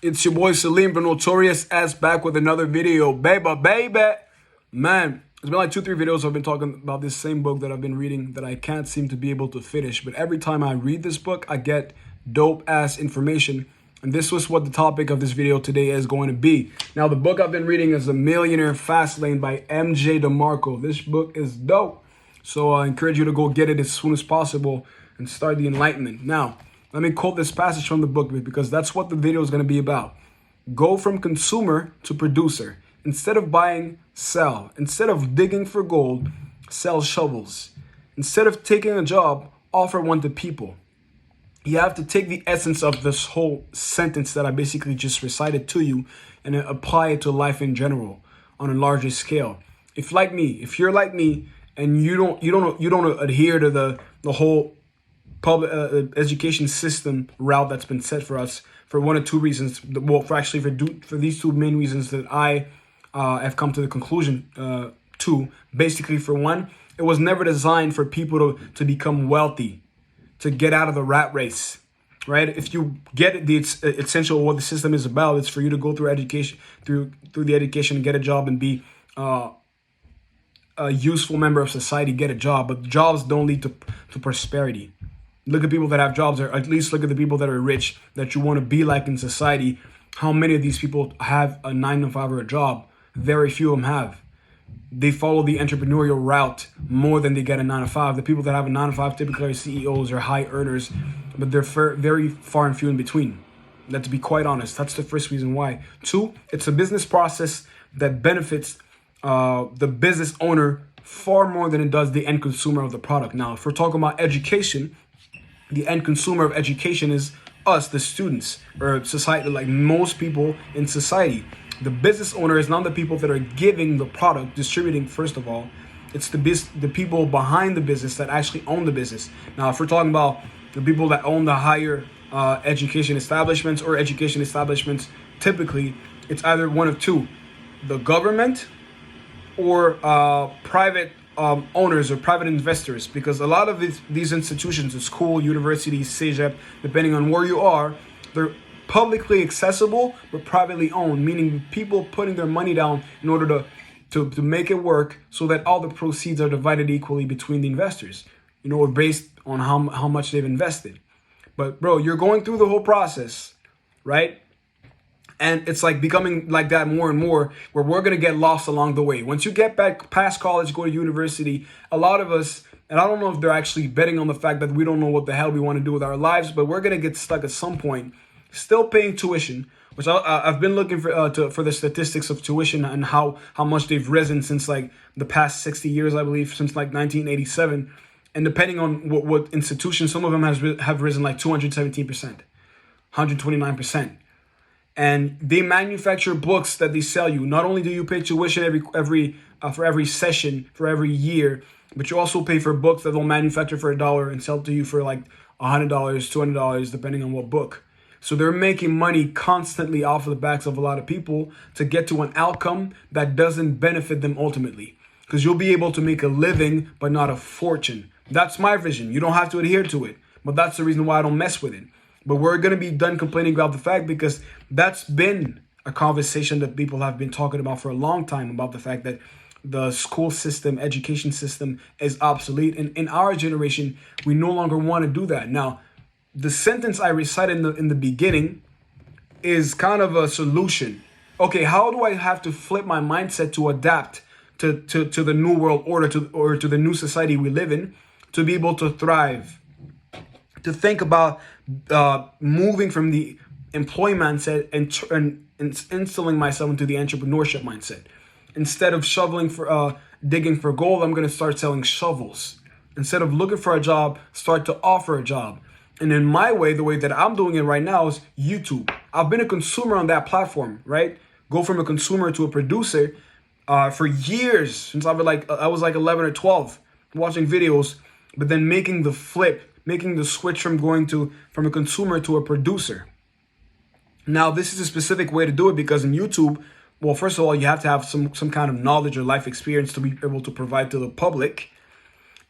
It's your boy Salim, the Notorious S, back with another video, baby. Man, it's been like 2-3 videos I've been talking about this same book that I've been reading that I can't seem to be able to finish. But every time I read this book, I get dope ass information. And this was what the topic of this video today is going to be. Now, the book I've been reading is The Millionaire Fastlane by MJ DeMarco. This book is dope. So I encourage you to go get it as soon as possible and start the enlightenment. Now, let me quote this passage from the book because that's what the video is going to be about. Go from consumer to producer. Instead of buying, sell. Instead of digging for gold, sell shovels. Instead of taking a job, offer one to people. You have to take the essence of this whole sentence that I basically just recited to you and apply it to life in general on a larger scale. If you're like me and you don't adhere to the whole public education system route that's been set for us for one or two reasons. Well, for these two main reasons that I have come to the conclusion to. Basically, for one, it was never designed for people to become wealthy, to get out of the rat race, right? If you get the essential of what the system is about, it's for you to go through education, through the education and get a job and be a useful member of society, get a job. But jobs don't lead to prosperity. Look at people that have jobs, or at least look at the people that are rich, that you want to be like in society. How many of these people have a 9-to-5 or a job? Very few of them have. They follow the entrepreneurial route more than they get a 9-to-5. The people that have a 9-to-5 typically are CEOs or high earners, but they're very far and few in between. To be quite honest, that's the first reason why. Two, it's a business process that benefits the business owner far more than it does the end consumer of the product. Now, if we're talking about education, the end consumer of education is us, the students, or society, like most people in society. The business owner is not the people that are giving the product, distributing, first of all. It's the people behind the business that actually own the business. Now, if we're talking about the people that own the higher education establishments or education establishments, typically, it's either one of two: the government or private owners or private investors, because a lot of these institutions, the school, universities, CEGEP, depending on where you are, they're publicly accessible but privately owned, meaning people putting their money down in order to make it work so that all the proceeds are divided equally between the investors, based on how much they've invested. But bro, you're going through the whole process, right? And it's like becoming like that more and more, where we're going to get lost along the way. Once you get back past college, go to university, a lot of us, and I don't know if they're actually betting on the fact that we don't know what the hell we want to do with our lives, but we're going to get stuck at some point, still paying tuition, which I've been looking for the statistics of tuition and how much they've risen since like the past 60 years, I believe, since like 1987. And depending on what institution, some of them have risen like 217%, 129%. And they manufacture books that they sell you. Not only do you pay tuition for every session, for every year, but you also pay for books that they'll manufacture for $1 and sell to you for like $100, $200, depending on what book. So they're making money constantly off of the backs of a lot of people to get to an outcome that doesn't benefit them ultimately. Because you'll be able to make a living, but not a fortune. That's my vision. You don't have to adhere to it. But that's the reason why I don't mess with it. But we're going to be done complaining about the fact, because that's been a conversation that people have been talking about for a long time, about the fact that the school system, education system is obsolete. And in our generation, we no longer want to do that. Now, the sentence I recited in the beginning is kind of a solution. Okay, how do I have to flip my mindset to adapt to the new world order, to the new society we live in, to be able to thrive? To think about moving from the employee mindset and instilling myself into the entrepreneurship mindset. Instead of digging for gold, I'm going to start selling shovels. Instead of looking for a job, start to offer a job. And in my way, the way that I'm doing it right now is YouTube. I've been a consumer on that platform, right? Go from a consumer to a producer for years, since I was like 11 or 12, watching videos, but then making the switch from from a consumer to a producer. Now, this is a specific way to do it, because in YouTube, well, first of all, you have to have some kind of knowledge or life experience to be able to provide to the public.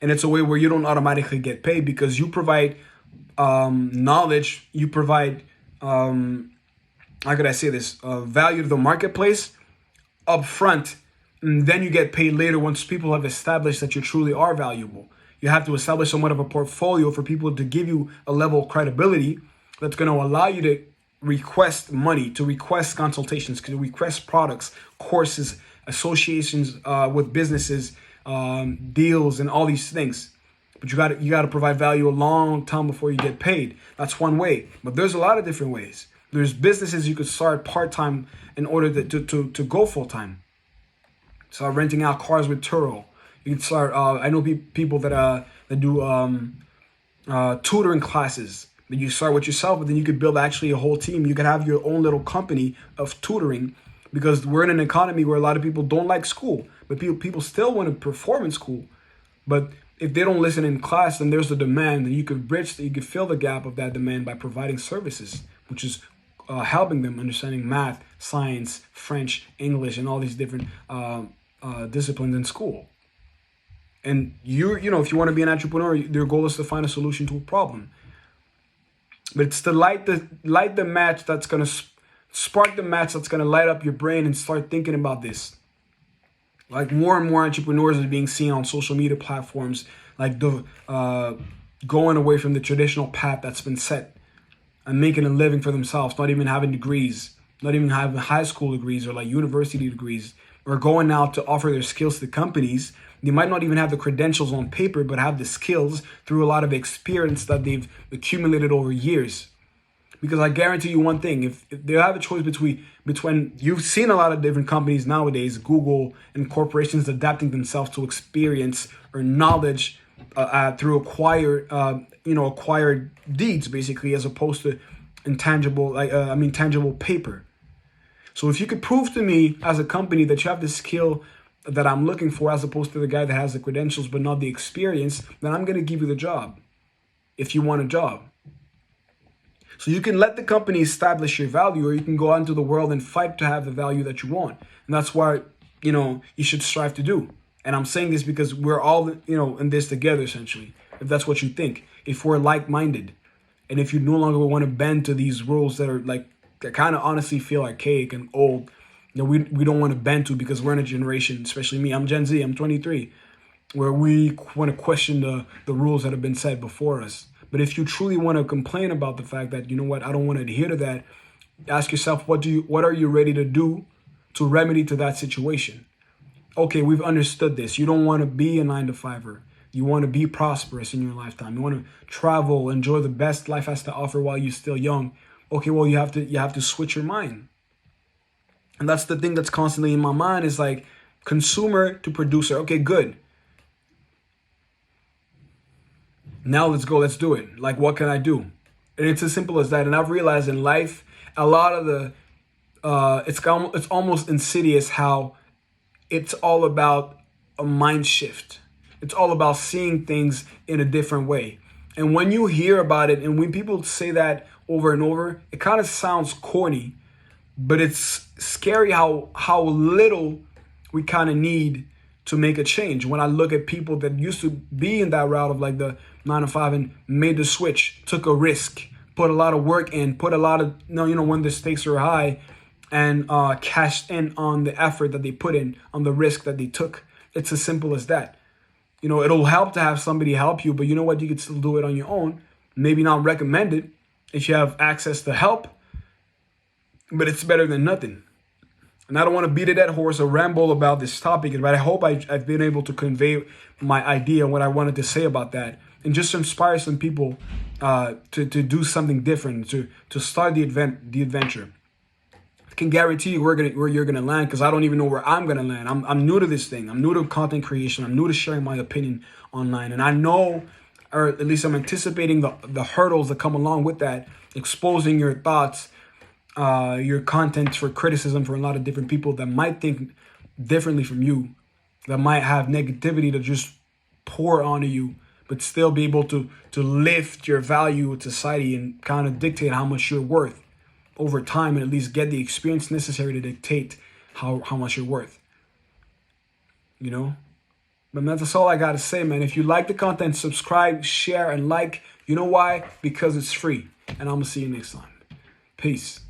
And it's a way where you don't automatically get paid, because you provide knowledge, you provide how could I say this, value to the marketplace up front, and then you get paid later once people have established that you truly are valuable. You have to establish somewhat of a portfolio for people to give you a level of credibility that's going to allow you to request money, to request consultations, to request products, courses, associations with businesses, deals, and all these things. But you got to provide value a long time before you get paid. That's one way. But there's a lot of different ways. There's businesses you could start part-time in order to go full-time. Start renting out cars with Turo. You can start, I know people that do tutoring classes. That you start with yourself, but then you could build actually a whole team. You could have your own little company of tutoring, because we're in an economy where a lot of people don't like school, but people still want to perform in school. But if they don't listen in class, then there's a demand, and you could fill the gap of that demand by providing services, which is helping them understanding math, science, French, English, and all these different disciplines in school. And if you want to be an entrepreneur, your goal is to find a solution to a problem. But it's to light the match that's going to spark the match that's going to light up your brain and start thinking about this. Like more and more entrepreneurs are being seen on social media platforms, like going away from the traditional path that's been set and making a living for themselves, not even having degrees, not even having high school degrees or like university degrees, or going out to offer their skills to companies. They might not even have the credentials on paper, but have the skills through a lot of experience that they've accumulated over years. Because I guarantee you one thing, if they have a choice between you've seen a lot of different companies nowadays, Google and corporations adapting themselves to experience or knowledge through acquired deeds, basically, as opposed to tangible paper. So if you could prove to me as a company that you have the skill that I'm looking for, as opposed to the guy that has the credentials but not the experience, then I'm going to give you the job if you want a job. So you can let the company establish your value, or you can go out into the world and fight to have the value that you want. And that's why, you should strive to do. And I'm saying this because we're all, in this together, essentially, if that's what you think. If we're like-minded, and if you no longer want to bend to these rules that kind of honestly feel archaic and old, we don't want to bend to, because we're in a generation, especially me, I'm Gen Z, I'm 23, where we want to question the rules that have been set before us. But if you truly want to complain about the fact that, I don't want to adhere to that, ask yourself, what are you ready to do to remedy to that situation? Okay, we've understood this. You don't want to be a 9-to-5er. You want to be prosperous in your lifetime. You want to travel, enjoy the best life has to offer while you're still young. Okay, well, you have to switch your mind. And that's the thing that's constantly in my mind, is like consumer to producer. Okay, good. Now let's go. Let's do it. Like, what can I do? And it's as simple as that. And I've realized in life, a lot of it's almost insidious how it's all about a mind shift. It's all about seeing things in a different way. And when you hear about it, and when people say that over and over, it kind of sounds corny, but it's scary how little we kind of need to make a change. When I look at people that used to be in that route of like the 9-to-5 and made the switch, took a risk, put a lot of work in, put a lot of, when the stakes are high, and cashed in on the effort that they put in, on the risk that they took. It's as simple as that. It'll help to have somebody help you, but you know what? You can still do it on your own. Maybe not recommended if you have access to help, but it's better than nothing. And I don't want to beat a dead horse or ramble about this topic, but I hope I've been able to convey my idea, what I wanted to say about that, and just inspire some people to do something different, to start the adventure. I can guarantee you where you're gonna land, because I don't even know where I'm gonna land. I'm new to this thing. I'm new to content creation. I'm new to sharing my opinion online, and I know, or at least I'm anticipating the hurdles that come along with that, exposing your thoughts, your content for criticism for a lot of different people that might think differently from you, that might have negativity to just pour onto you, but still be able to lift your value with society and kind of dictate how much you're worth over time, and at least get the experience necessary to dictate how much you're worth. But that's all I gotta say, man. If you like the content, subscribe, share, and like. You know why? Because it's free. And I'm gonna see you next time. Peace.